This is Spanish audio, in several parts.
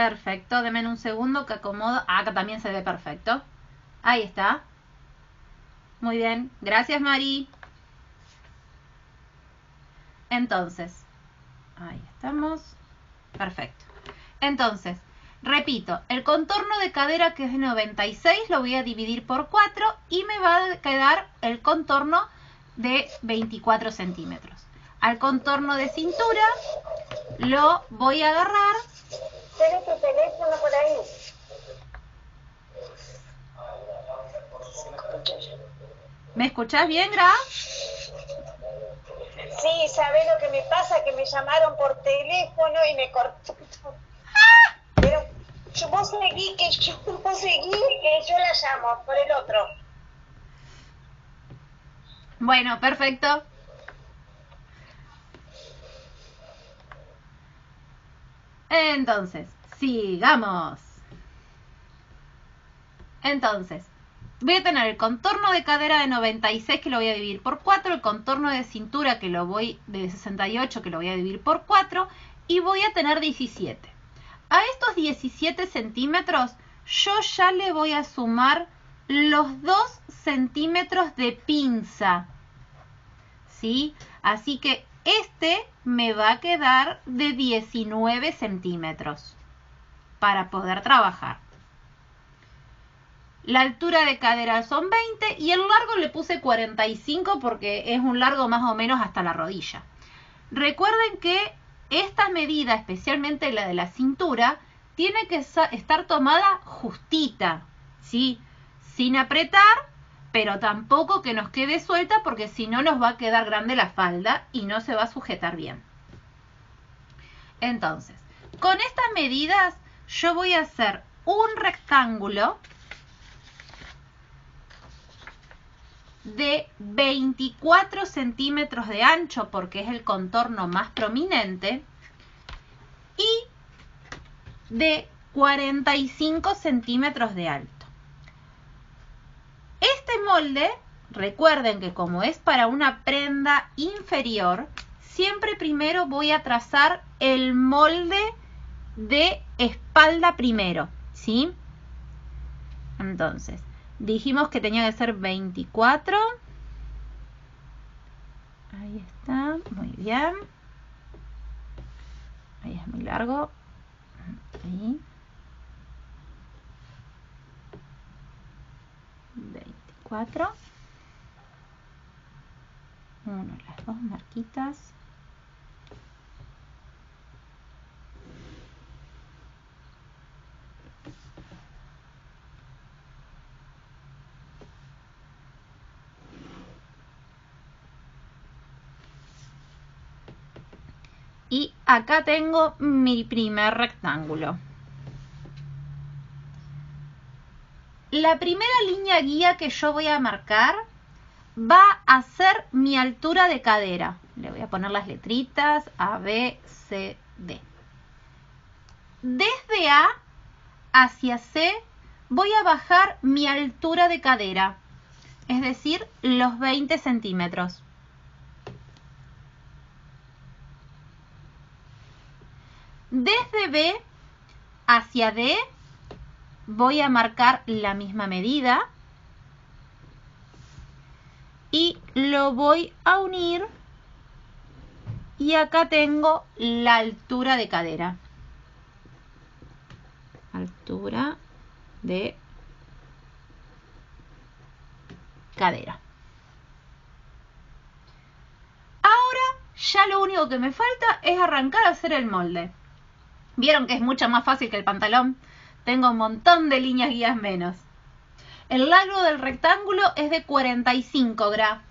Perfecto, denme un segundo que acomodo. Ah, acá también se ve perfecto. Ahí está. Muy bien, gracias Mari. Entonces, ahí estamos. Perfecto. Entonces, repito, el contorno de cadera que es de 96 lo voy a dividir por 4 y me va a quedar el contorno de 24 centímetros. Al contorno de cintura lo voy a agarrar. ¿Tienes tu teléfono por ahí? ¿Me escuchás bien, Gra? Sí, ¿sabés lo que me pasa? Que me llamaron por teléfono y me cortó. Pero vos seguí que yo la llamo por el otro. Bueno, perfecto. Entonces, sigamos. Entonces, voy a tener el contorno de cadera de 96 que lo voy a dividir por 4, el contorno de cintura que lo voy de 68 que lo voy a dividir por 4 y voy a tener 17. A estos 17 centímetros yo ya le voy a sumar los 2 centímetros de pinza. ¿Sí? Así que este me va a quedar de 19 centímetros para poder trabajar. La altura de cadera son 20 y el largo le puse 45 porque es un largo más o menos hasta la rodilla. Recuerden que esta medida, especialmente la de la cintura, tiene que estar tomada justita, ¿sí? Sin apretar, pero tampoco que nos quede suelta porque si no nos va a quedar grande la falda y no se va a sujetar bien. Entonces, con estas medidas yo voy a hacer un rectángulo de 24 centímetros de ancho porque es el contorno más prominente y de 45 centímetros de alto. Este molde, recuerden que como es para una prenda inferior, siempre primero voy a trazar el molde de espalda primero, ¿sí? Entonces, dijimos que tenía que ser 24. Ahí está, muy bien. Ahí es muy largo. Ahí. 24. Las dos marquitas. Y acá tengo mi primer rectángulo. La primera línea guía que yo voy a marcar va a ser mi altura de cadera. Le voy a poner las letritas A, B, C, D. Desde A hacia C voy a bajar mi altura de cadera, es decir, los 20 centímetros. Desde B hacia D voy a marcar la misma medida y lo voy a unir y acá tengo la altura de cadera. Altura de cadera. Ahora ya lo único que me falta es arrancar a hacer el molde. ¿Vieron que es mucho más fácil que el pantalón? Tengo un montón de líneas guías menos. El largo del rectángulo es de 45 grados.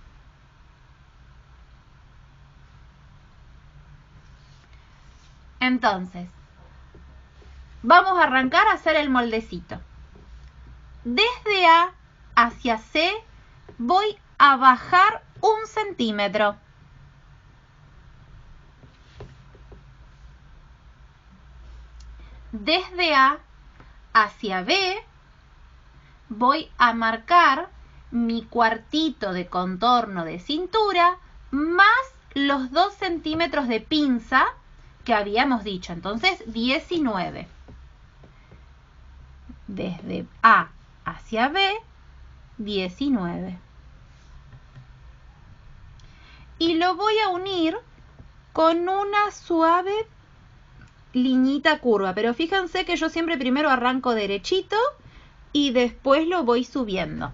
Entonces, vamos a arrancar a hacer el moldecito. Desde A hacia C voy a bajar 1 centímetro. Desde A hacia B voy a marcar mi cuartito de contorno de cintura más los 2 centímetros de pinza que habíamos dicho, entonces 19. desde A hacia B, 19. Y lo voy a unir con una suave liñita curva. Pero fíjense que yo siempre primero arranco derechito y después lo voy subiendo.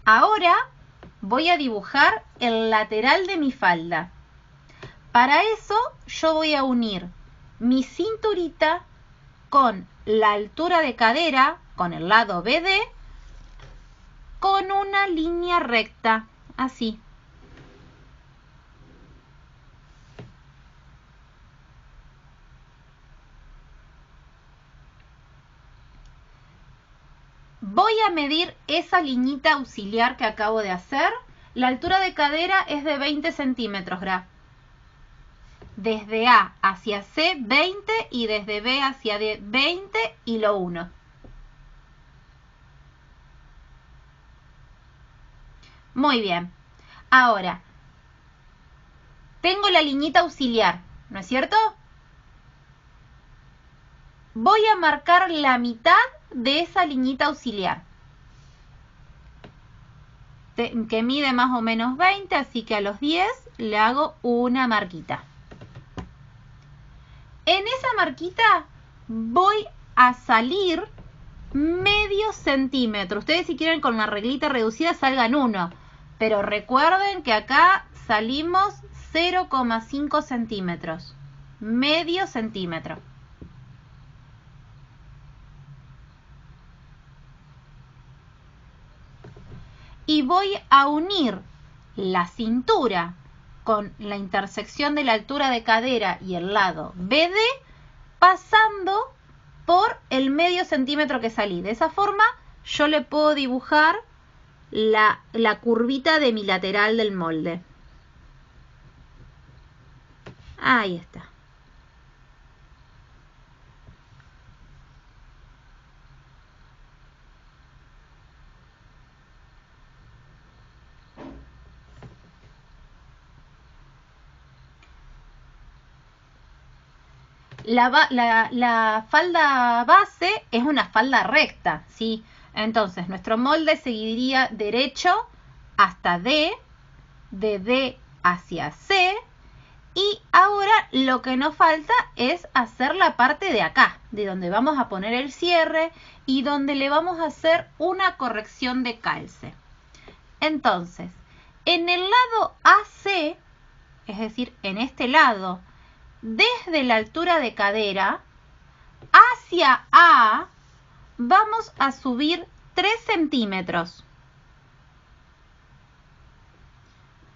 Ahora voy a dibujar el lateral de mi falda. Para eso yo voy a unir mi cinturita con la altura de cadera, con el lado BD, con una línea recta, así. Voy a medir esa liñita auxiliar que acabo de hacer. La altura de cadera es de 20 centímetros, Gra. Desde A hacia C, 20, y desde B hacia D, 20, y lo uno. Muy bien. Ahora, tengo la liñita auxiliar, ¿no es cierto? Voy a marcar la mitad de esa liñita auxiliar, que mide más o menos 20, así que a los 10 le hago una marquita. En esa marquita voy a salir medio centímetro. Ustedes si quieren con la reglita reducida salgan 1, pero recuerden que acá salimos 0,5 centímetros. Medio centímetro. Y voy a unir la cintura con la intersección de la altura de cadera y el lado BD, pasando por el medio centímetro que salí. De esa forma yo le puedo dibujar la curvita de mi lateral del molde. Ahí está. La falda base es una falda recta, ¿sí? Entonces, nuestro molde seguiría derecho hasta D, de D hacia C, y ahora lo que nos falta es hacer la parte de acá, de donde vamos a poner el cierre y donde le vamos a hacer una corrección de calce. Entonces, en el lado AC, es decir, en este lado, desde la altura de cadera hacia A, vamos a subir 3 centímetros.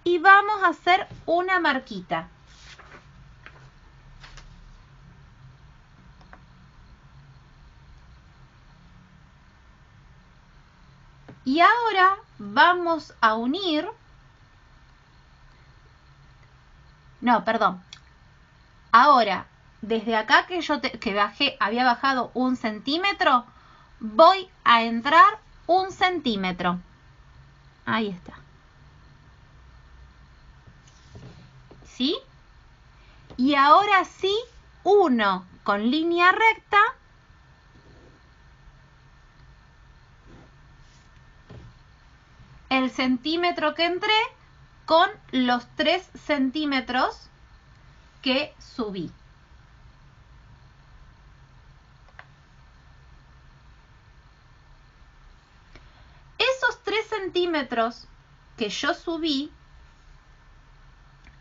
Y vamos a hacer una marquita. Y ahora vamos a unir... No, perdón. Ahora, desde acá que yo había bajado 1 centímetro, voy a entrar 1 centímetro. Ahí está. ¿Sí? Y ahora sí, uno con línea recta el centímetro que entré con los 3 centímetros que subí. Esos 3 centímetros que yo subí,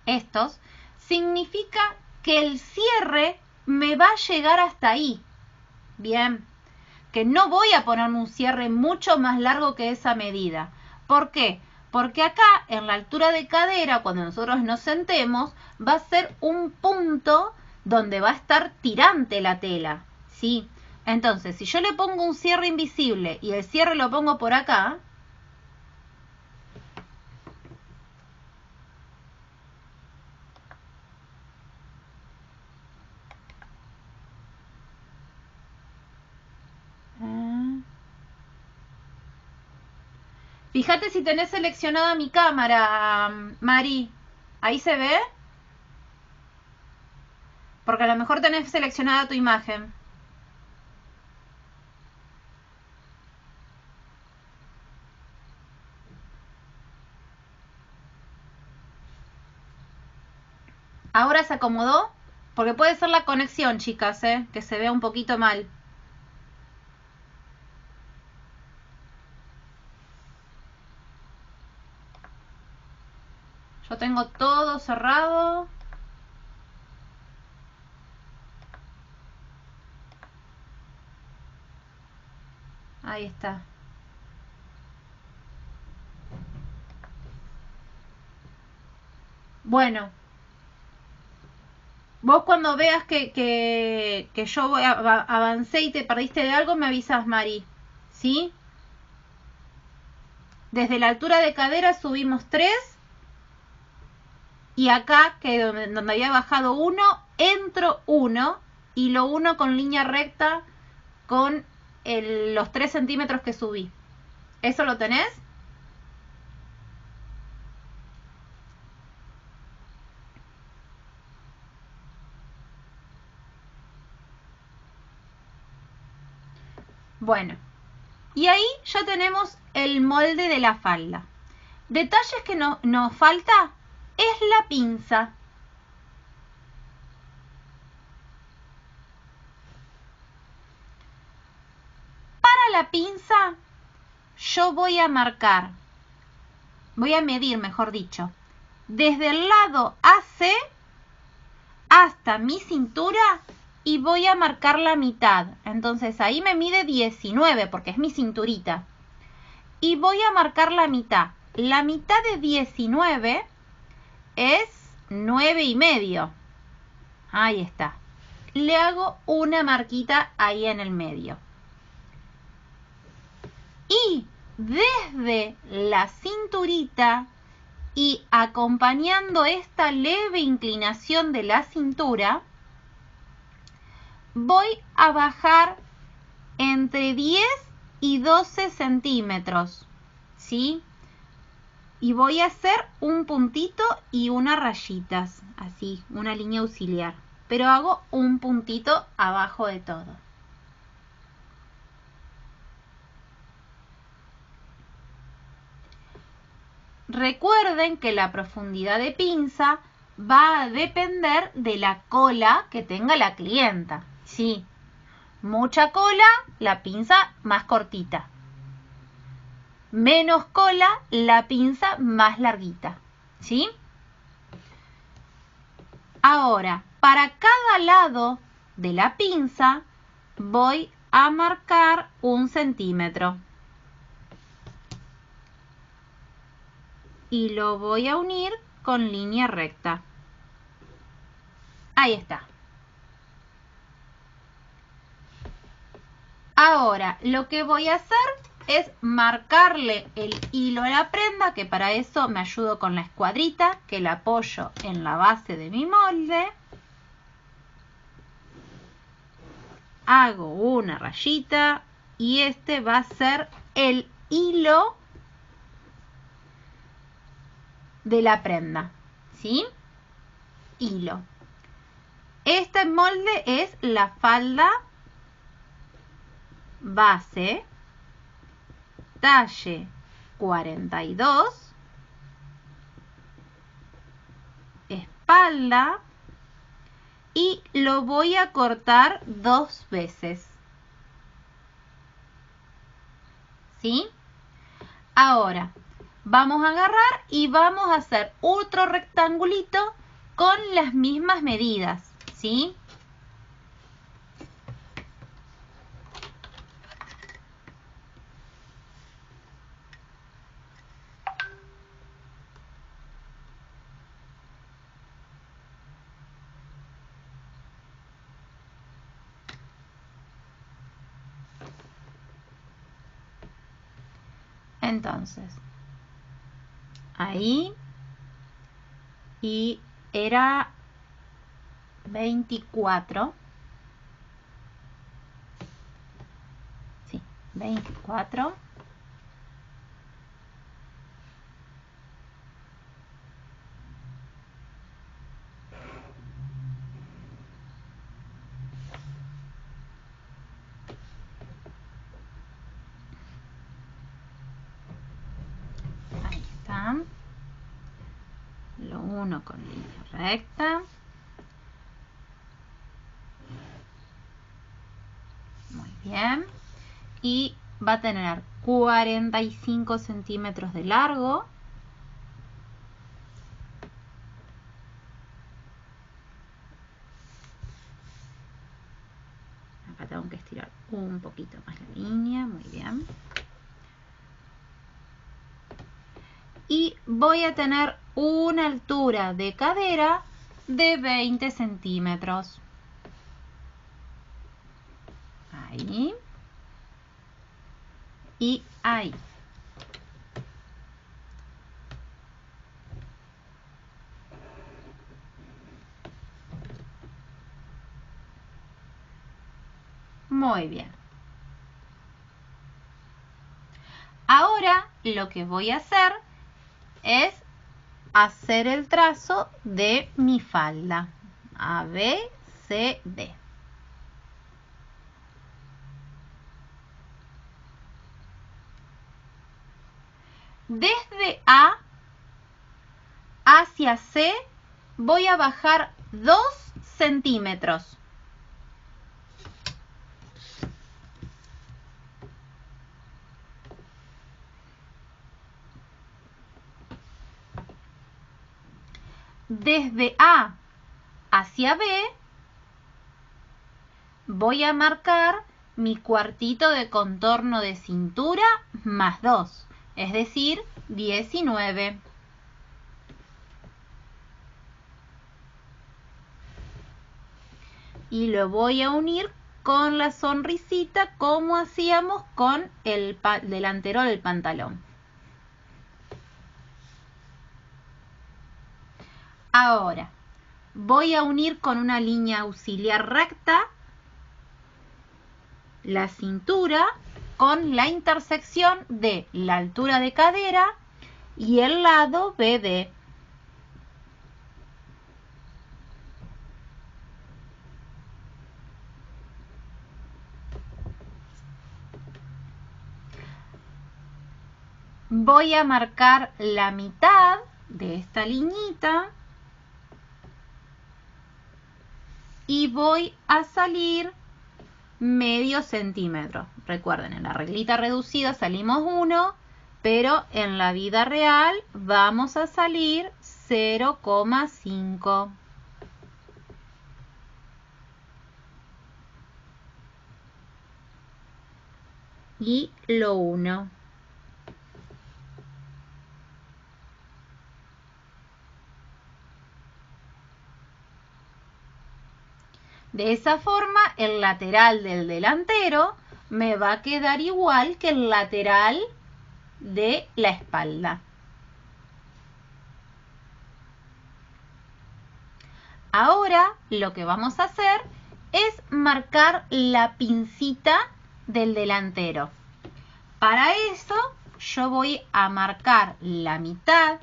estos, significa que el cierre me va a llegar hasta ahí. Bien, que no voy a ponerme un cierre mucho más largo que esa medida. ¿Por qué? Porque acá, en la altura de cadera, cuando nosotros nos sentemos, va a ser un punto donde va a estar tirante la tela, ¿sí? Entonces, si yo le pongo un cierre invisible y el cierre lo pongo por acá, Fíjate si tenés seleccionada mi cámara, Mari. ¿Ahí se ve? Porque a lo mejor tenés seleccionada tu imagen. ¿Ahora se acomodó? Porque puede ser la conexión, chicas, que se vea un poquito mal. Yo tengo todo cerrado. Ahí está. Bueno. Vos cuando veas que yo avancé y te perdiste de algo, me avisas, Mari. ¿Sí? Desde la altura de cadera subimos 3. Y acá, que donde había bajado 1, entro 1. Y lo uno con línea recta con los 3 centímetros que subí. ¿Eso lo tenés? Bueno. Y ahí ya tenemos el molde de la falda. Detalles que nos falta es la pinza. Para la pinza yo voy a medir, mejor dicho, desde el lado AC hasta mi cintura y voy a marcar la mitad. Entonces ahí me mide 19 porque es mi cinturita. Y voy a marcar la mitad. La mitad de 19 es 9,5. Ahí está. Le hago una marquita ahí en el medio. Y desde la cinturita y acompañando esta leve inclinación de la cintura, voy a bajar entre 10 y 12 centímetros, ¿sí? Y voy a hacer un puntito y unas rayitas, así, una línea auxiliar. Pero hago un puntito abajo de todo. Recuerden que la profundidad de pinza va a depender de la cola que tenga la clienta. Sí, mucha cola, la pinza más cortita. Menos cola, la pinza más larguita. ¿Sí? Ahora, para cada lado de la pinza voy a marcar 1 centímetro. Y lo voy a unir con línea recta. Ahí está. Ahora, lo que voy a hacer es marcarle el hilo a la prenda, que para eso me ayudo con la escuadrita, que la apoyo en la base de mi molde. Hago una rayita y este va a ser el hilo de la prenda, ¿sí? Hilo. Este molde es la falda base, talle 42, espalda, y lo voy a cortar 2 veces. ¿Sí? Ahora, vamos a agarrar y vamos a hacer otro rectangulito con las mismas medidas, ¿sí? Entonces, ahí, y era 24. Sí, 24. uno con línea recta. Muy bien. Y va a tener 45 centímetros de largo. Acá tengo que estirar un poquito más la línea. Muy bien. Y voy a tener una altura de cadera de 20 centímetros. Ahí. Y ahí. Muy bien. Ahora lo que voy a hacer es hacer el trazo de mi falda. A, B, C, D. Desde A hacia C voy a bajar 2 centímetros. Desde A hacia B voy a marcar mi cuartito de contorno de cintura más 2, es decir, 19. Y lo voy a unir con la sonrisita como hacíamos con el delantero del pantalón. Ahora voy a unir con una línea auxiliar recta la cintura con la intersección de la altura de cadera y el lado BD. Voy a marcar la mitad de esta liñita y voy a salir medio centímetro. Recuerden, en la reglita reducida salimos 1, pero en la vida real vamos a salir 0,5. Y lo uno. De esa forma, el lateral del delantero me va a quedar igual que el lateral de la espalda. Ahora lo que vamos a hacer es marcar la pincita del delantero. Para eso yo voy a marcar la mitad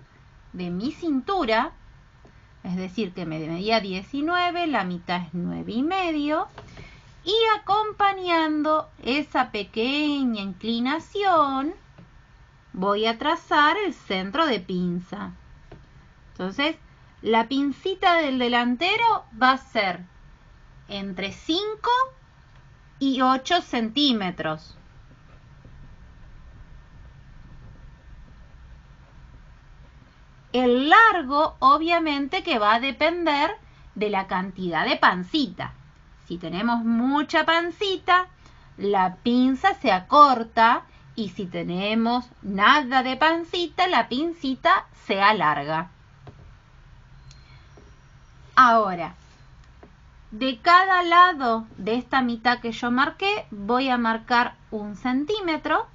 de mi cintura, es decir, que me medía 19, la mitad es 9,5, y acompañando esa pequeña inclinación voy a trazar el centro de pinza. Entonces, la pincita del delantero va a ser entre 5 y 8 centímetros. El largo, obviamente, que va a depender de la cantidad de pancita. Si tenemos mucha pancita, la pinza se acorta, y si tenemos nada de pancita, la pincita se alarga. Ahora, de cada lado de esta mitad que yo marqué, voy a marcar 1 centímetro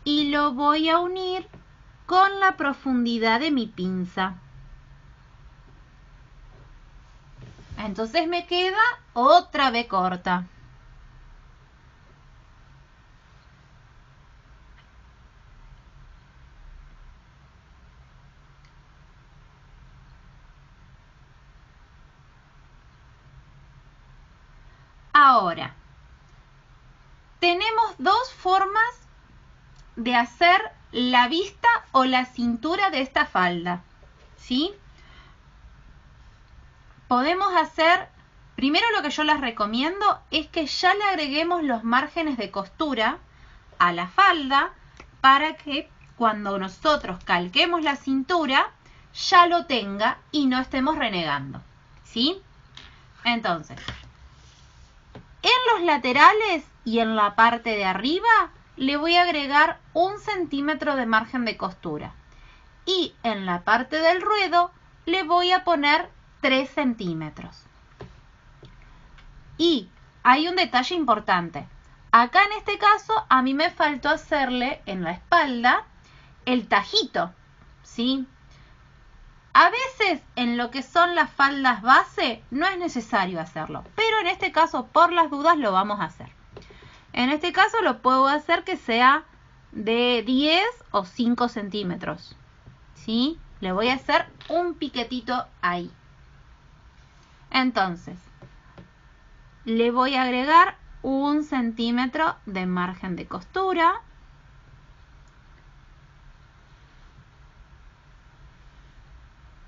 y lo voy a unir con la profundidad de mi pinza. Entonces me queda otra B corta. Ahora, tenemos dos formas de hacer la vista o la cintura de esta falda. ¿sí? Podemos hacer, primero lo que yo les recomiendo es que ya le agreguemos los márgenes de costura a la falda para que cuando nosotros calquemos la cintura ya lo tenga y no estemos renegando, ¿sí? Entonces, en los laterales y en la parte de arriba le voy a agregar 1 centímetro de margen de costura. Y en la parte del ruedo le voy a poner 3 centímetros. Y hay un detalle importante. Acá en este caso a mí me faltó hacerle en la espalda el tajito, ¿sí? A veces en lo que son las faldas base no es necesario hacerlo, pero en este caso por las dudas lo vamos a hacer. En este caso lo puedo hacer que sea de 10 o 5 centímetros, ¿sí? Le voy a hacer un piquetito ahí. Entonces, le voy a agregar 1 centímetro de margen de costura.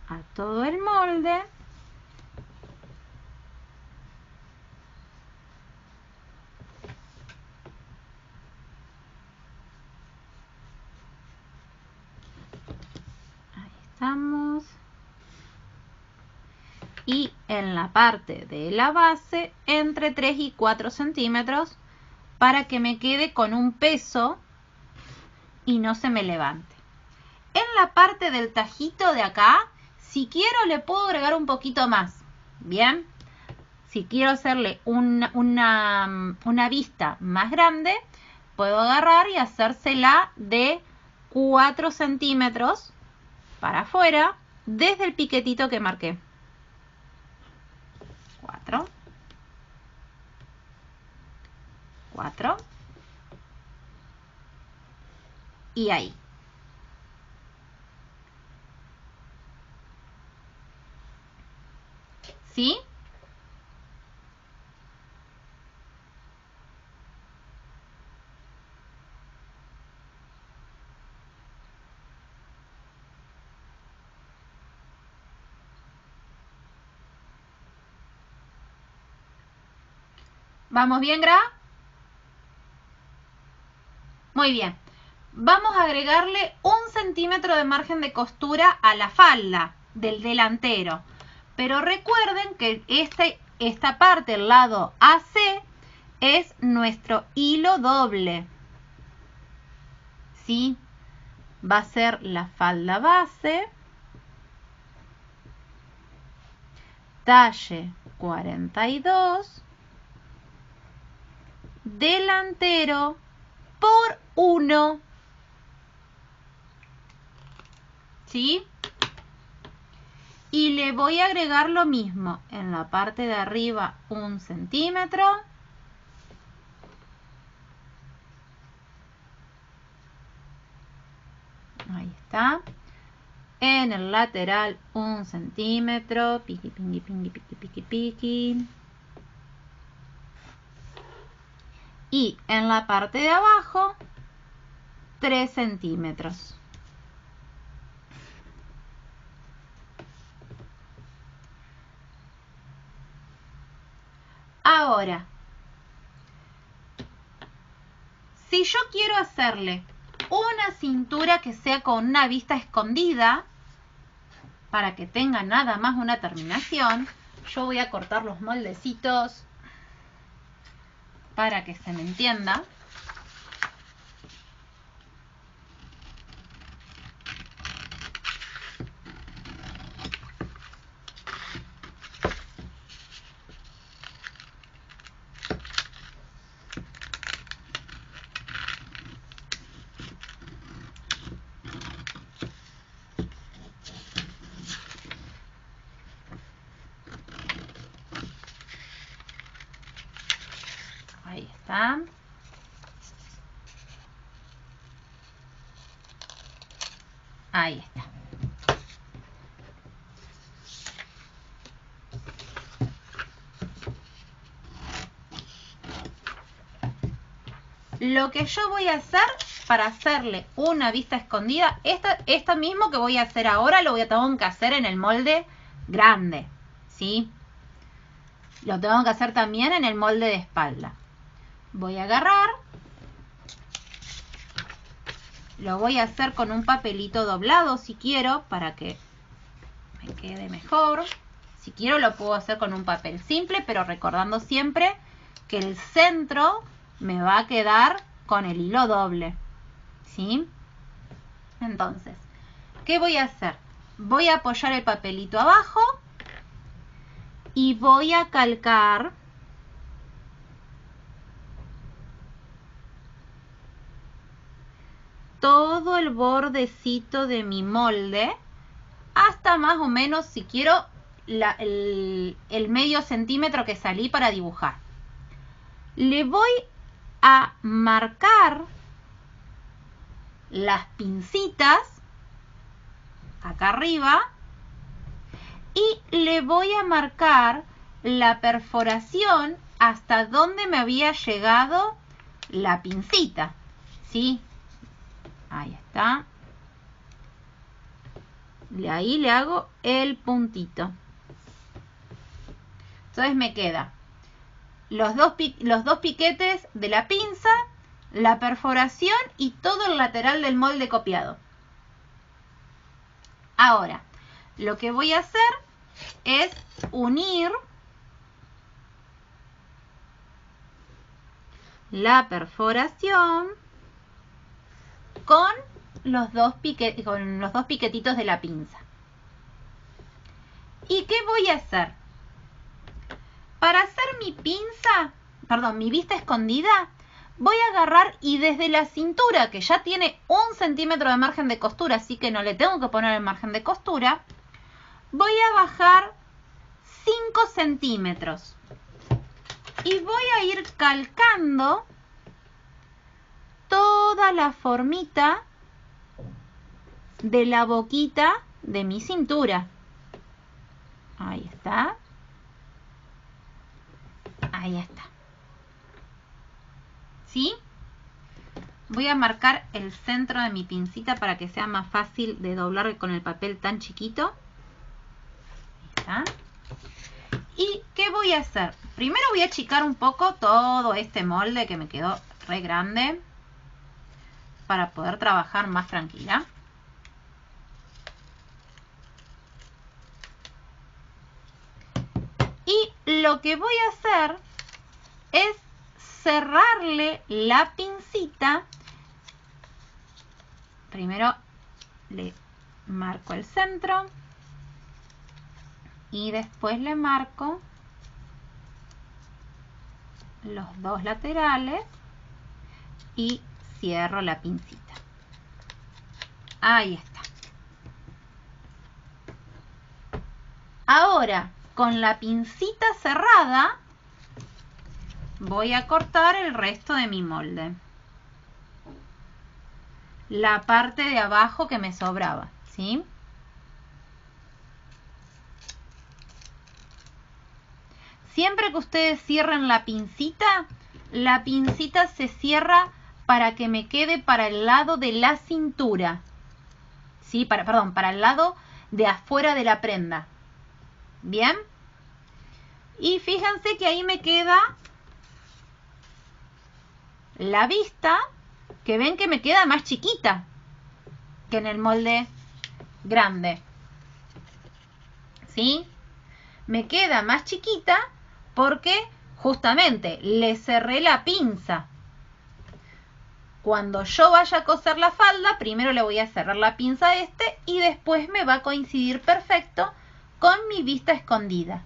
A todo el molde. Ahí estamos. Y en la parte de la base entre 3 y 4 centímetros para que me quede con un peso y no se me levante. En la parte del tajito de acá, si quiero le puedo agregar un poquito más, ¿bien? Si quiero hacerle una vista más grande, puedo agarrar y hacérsela de 4 centímetros para afuera desde el piquetito que marqué. 4, 4 y ahí. ¿Sí? ¿Vamos bien, Gra? Muy bien. Vamos a agregarle 1 centímetro de margen de costura a la falda del delantero. Pero recuerden que esta parte, el lado AC, es nuestro hilo doble. ¿Sí? Va a ser la falda base. Talle 42. Delantero por 1. ¿Sí? Y le voy a agregar lo mismo en la parte de arriba 1 centímetro. Ahí está. En el lateral 1 centímetro. Piqui, piqui, piqui, piqui, piqui, piqui. Y en la parte de abajo 3 centímetros. Ahora, si yo quiero hacerle una cintura que sea con una vista escondida, para que tenga nada más una terminación, yo voy a cortar los moldecitos para que se me entienda. Ahí está. Ahí está. Lo que yo voy a hacer para hacerle una vista escondida, esta mismo que voy a hacer ahora, tengo que hacer en el molde grande, ¿sí? Lo tengo que hacer también en el molde de espalda. Voy a agarrar, lo voy a hacer con un papelito doblado si quiero, para que me quede mejor. Si quiero lo puedo hacer con un papel simple, pero recordando siempre que el centro me va a quedar con el hilo doble, ¿sí? Entonces, ¿qué voy a hacer? Voy a apoyar el papelito abajo y voy a calcar todo el bordecito de mi molde hasta más o menos, si quiero, el medio centímetro que salí para dibujar. Le voy a marcar las pincitas acá arriba y le voy a marcar la perforación hasta donde me había llegado la pincita, ¿sí? Ahí está. Ahí le hago el puntito. Entonces me queda los dos piquetes de la pinza, la perforación y todo el lateral del molde copiado. Ahora, lo que voy a hacer es unir la perforación con los dos piquetitos de la pinza. ¿Y qué voy a hacer? Para hacer mi vista escondida, voy a agarrar y desde la cintura, que ya tiene 1 centímetro de margen de costura, así que no le tengo que poner el margen de costura, voy a bajar 5 centímetros. Y voy a ir calcando toda la formita de la boquita de mi cintura. Ahí está. Ahí está. ¿Sí? Voy a marcar el centro de mi pincita para que sea más fácil de doblar con el papel tan chiquito. Ahí está. ¿Y qué voy a hacer? Primero voy a achicar un poco todo este molde que me quedó re grande para poder trabajar más tranquila. Y lo que voy a hacer es cerrarle la pincita. Primero le marco el centro y después le marco los dos laterales y cierro la pincita. Ahí está. Ahora, con la pincita cerrada, voy a cortar el resto de mi molde. La parte de abajo que me sobraba, ¿sí? Siempre que ustedes cierren la pincita se cierra para que me quede para el lado de la cintura. ¿Sí? Para el lado de afuera de la prenda. ¿Bien? Y fíjense que ahí me queda la vista, que ven que me queda más chiquita que en el molde grande. ¿Sí? Me queda más chiquita porque justamente le cerré la pinza. Cuando yo vaya a coser la falda, primero le voy a cerrar la pinza a este y después me va a coincidir perfecto con mi vista escondida.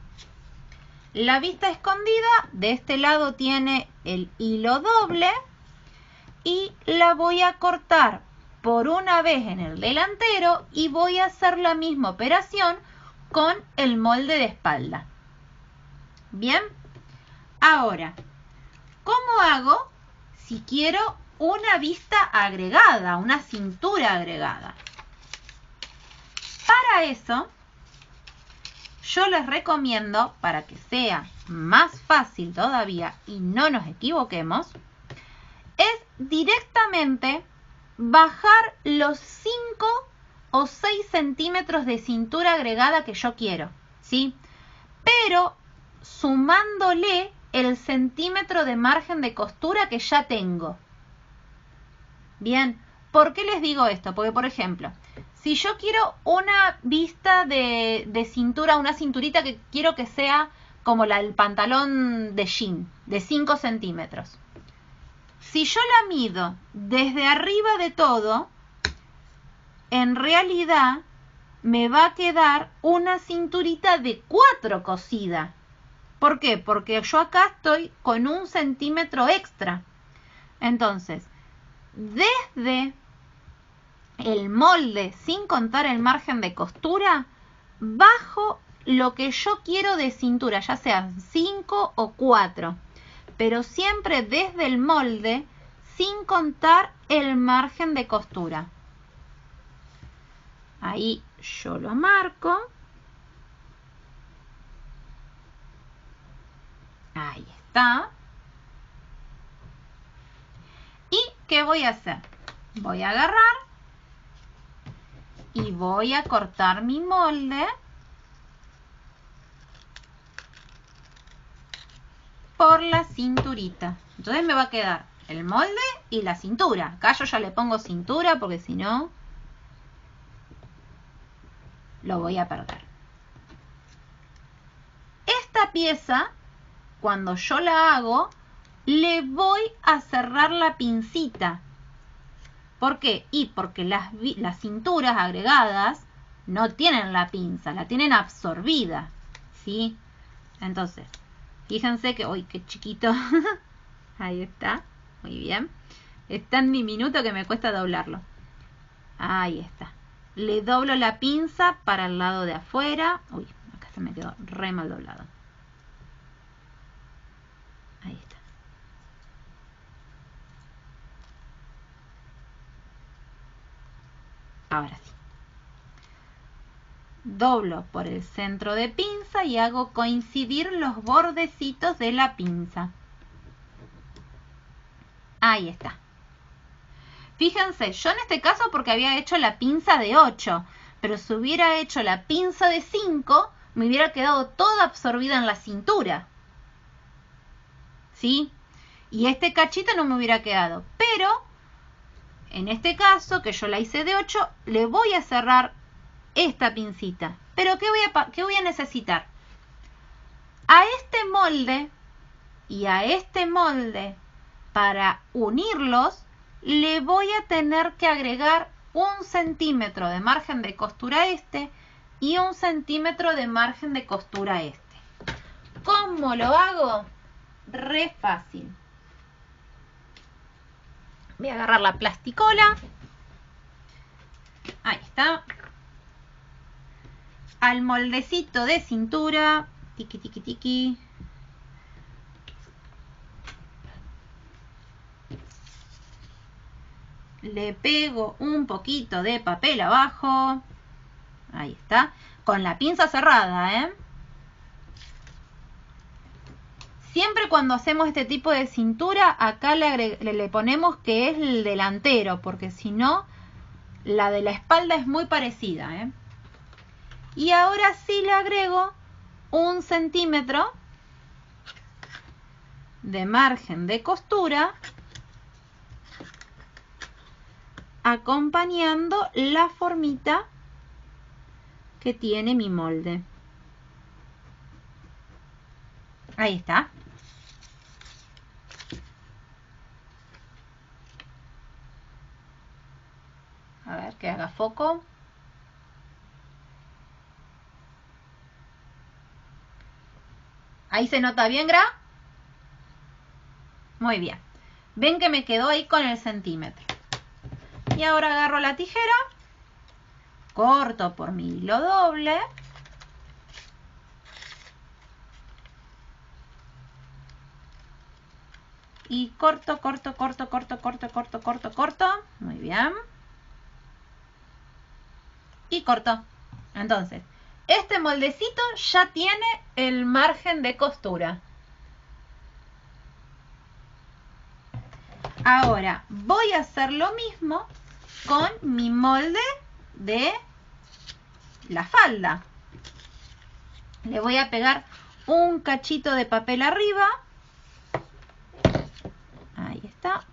La vista escondida de este lado tiene el hilo doble y la voy a cortar por una vez en el delantero y voy a hacer la misma operación con el molde de espalda. Bien, ahora, ¿cómo hago si quiero una vista agregada, una cintura agregada? Para eso, yo les recomiendo, para que sea más fácil todavía y no nos equivoquemos, es directamente bajar los 5 o 6 centímetros de cintura agregada que yo quiero, ¿sí? Pero sumándole el centímetro de margen de costura que ya tengo. Bien, ¿por qué les digo esto? Porque, por ejemplo, si yo quiero una vista de cintura, una cinturita que quiero que sea como la del pantalón de jean, de 5 centímetros. Si yo la mido desde arriba de todo, en realidad me va a quedar una cinturita de 4 cosida. ¿Por qué? Porque yo acá estoy con 1 centímetro extra. Entonces, desde el molde, sin contar el margen de costura, bajo lo que yo quiero de cintura, ya sean 5 o 4. Pero siempre desde el molde, sin contar el margen de costura. Ahí yo lo marco. Ahí está. ¿Y qué voy a hacer? Voy a agarrar y voy a cortar mi molde por la cinturita. Entonces me va a quedar el molde y la cintura. Acá yo ya le pongo cintura porque si no lo voy a perder. Esta pieza, cuando yo la hago, le voy a cerrar la pincita. ¿Por qué? Y porque las cinturas agregadas no tienen la pinza, la tienen absorbida, ¿sí? Entonces, fíjense que, uy, qué chiquito. Ahí está, muy bien. Es tan diminuto que me cuesta doblarlo. Ahí está. Le doblo la pinza para el lado de afuera. Uy, acá se me quedó re mal doblado. Ahí está. Ahora sí. Doblo por el centro de pinza y hago coincidir los bordecitos de la pinza. Ahí está. Fíjense, yo en este caso porque había hecho la pinza de 8, pero si hubiera hecho la pinza de 5, me hubiera quedado toda absorbida en la cintura. ¿Sí? Y este cachito no me hubiera quedado. Pero, en este caso, que yo la hice de 8, le voy a cerrar esta pincita. Pero ¿qué voy a necesitar? A este molde y a este molde, para unirlos, le voy a tener que agregar 1 centímetro de margen de costura a este y 1 centímetro de margen de costura a este. ¿Cómo lo hago? Re fácil. Voy a agarrar la plasticola. Ahí está. Al moldecito de cintura. Tiki, tiki, tiki. Le pego un poquito de papel abajo. Ahí está. Con la pinza cerrada, ¿eh? Siempre cuando hacemos este tipo de cintura, acá le ponemos que es el delantero, porque si no, la de la espalda es muy parecida, ¿eh? Y ahora sí le agrego 1 centímetro de margen de costura, acompañando la formita que tiene mi molde. Ahí está. A ver, que haga foco. ¿Ahí se nota bien, Gra? Muy bien. Ven que me quedó ahí con el centímetro. Y ahora agarro la tijera, corto por mi hilo doble. Y corto, corto, corto, corto, corto, corto, corto, corto. Muy bien. Y corto. Entonces, este moldecito ya tiene el margen de costura. Ahora voy a hacer lo mismo con mi molde de la falda. Le voy a pegar un cachito de papel arriba. Ahí está.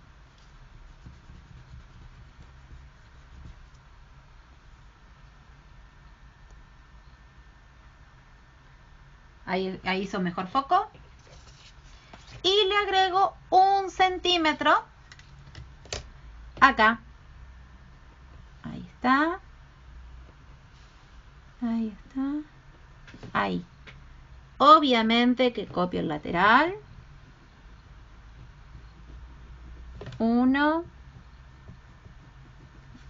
Ahí hizo mejor foco. Y le agrego 1 centímetro acá. Ahí está. Ahí está. Ahí. Obviamente que copio el lateral. 1.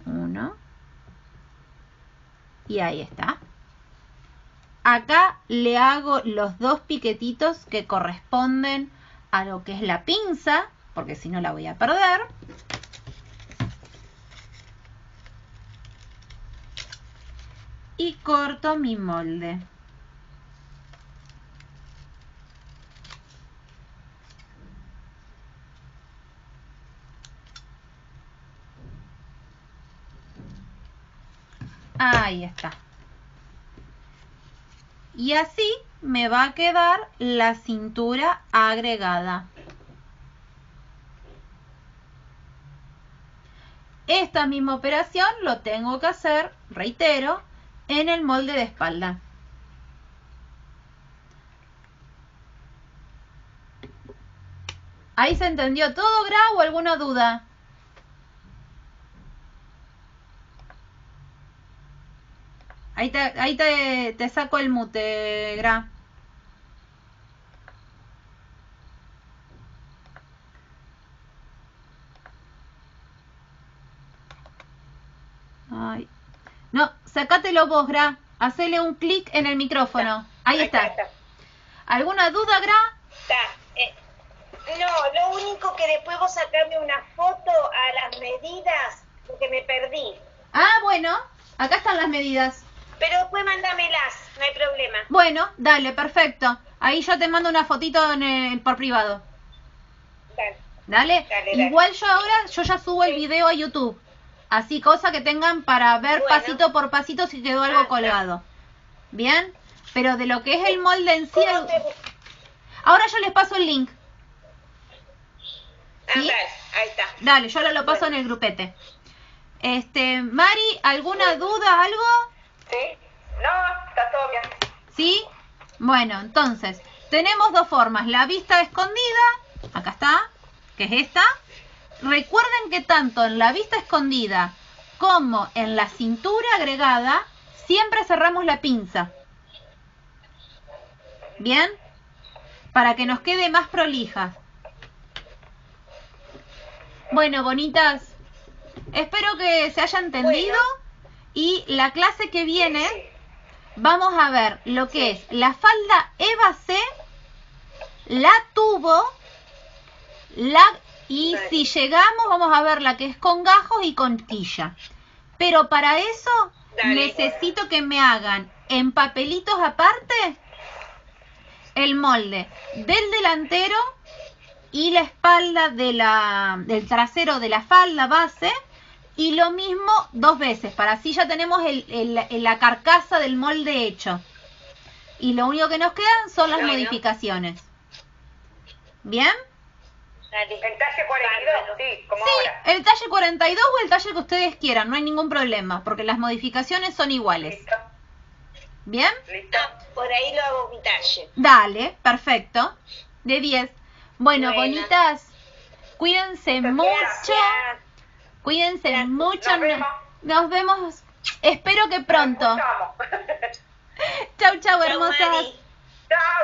1. Y ahí está. Acá le hago los 2 piquetitos que corresponden a lo que es la pinza, porque si no la voy a perder. Y corto mi molde. Ahí está. Y así me va a quedar la cintura agregada. Esta misma operación lo tengo que hacer, reitero, en el molde de espalda. ¿Ahí se entendió todo, Gra, o alguna duda? Ahí te saco el mute, Gra. Ay. No, sacátelo vos, Gra. Hacele un clic en el micrófono. Ahí está. ¿Alguna duda, Gra? No, lo único que después vos sacarme una foto a las medidas, porque me perdí. Ah, bueno, acá están las medidas. Pero después mándamelas, no hay problema. Bueno, dale, perfecto. Ahí yo te mando una fotito por privado. Dale. Igual yo ahora, yo ya subo el video a YouTube. Así, cosa que tengan para ver pasito por pasito si quedó algo colgado. ¿Bien? Pero de lo que es el molde en sí... Ahora yo les paso el link. ¿Sí? Ahí está. Dale, yo lo paso en el grupete. Mari, ¿alguna duda, algo? Sí. No, está todo bien. ¿Sí? Bueno, entonces, tenemos 2 formas. La vista escondida, acá está, que es esta. Recuerden que tanto en la vista escondida como en la cintura agregada, siempre cerramos la pinza. ¿Bien? Para que nos quede más prolija. Bueno, bonitas, espero que se haya entendido. Y la clase que viene vamos a ver lo que es la falda Eva C, la tubo, y si llegamos vamos a ver la que es con gajos y con quilla. Pero para eso necesito que me hagan en papelitos aparte el molde del delantero y la espalda del trasero de la falda base. Y lo mismo 2 veces, para así ya tenemos la carcasa del molde hecho. Y lo único que nos quedan son las modificaciones. ¿Bien? El talle 42, sí, como ahora. El talle 42 o el talle que ustedes quieran, no hay ningún problema, porque las modificaciones son iguales. Listo. ¿Bien? Listo. Por ahí lo hago mi talle. Dale, perfecto. De 10. Bueno, bonitas, cuídense mucho. Gracias. Cuídense mucho. Nos vemos. Nos vemos. Espero que pronto. Chau, chau, hermosas. Chau,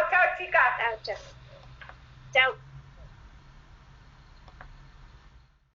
chau, chicas. Chau, chau. Chau.